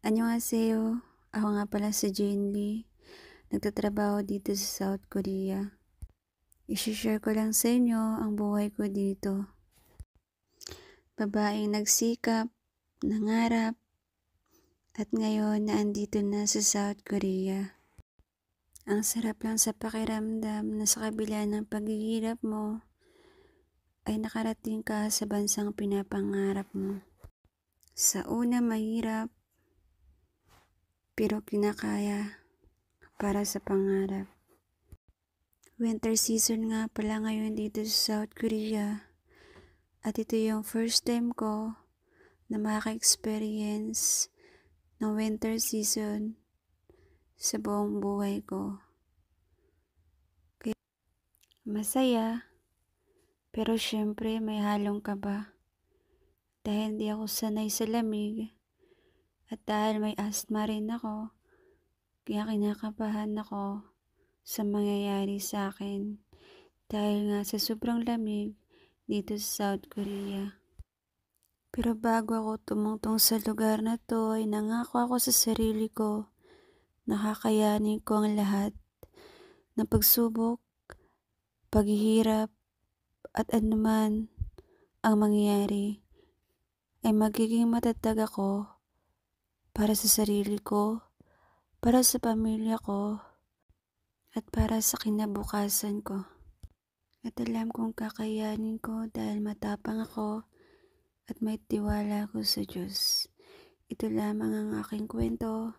Annyeonghaseyo. Ako nga pala si Jane Lee. Nagtatrabaho dito sa South Korea. I-share ko lang sa inyo ang buhay ko dito. Babaeng nagsikap, nangarap, at ngayon naandito na sa South Korea. Ang sarap lang sa pakiramdam na sa kabila ng paghihirap mo, ay nakarating ka sa bansang pinapangarap mo. Sa una mahirap, pero kinakaya para sa pangarap. Winter season nga pala ngayon dito sa South Korea. At ito yung first time ko na maka-experience ng winter season sa buong buhay ko. Kaya masaya, pero syempre may halong kaba. Dahil hindi ako sanay sa lamig at dahil may asthma rin ako, kaya kinakabahan ako sa mangyayari sa akin dahil nga sa sobrang lamig dito sa South Korea. Pero bago ako tumungtong sa lugar na to ay nangako ako sa sarili ko na kakayanin ko ang lahat ng pagsubok, paghihirap at anuman ang mangyayari ay magiging matatag ako para sa sarili ko, para sa pamilya ko, at para sa kinabukasan ko. At alam kong kakayanin ko dahil matapang ako at may tiwala ako sa Diyos. Ito lamang ang aking kwento.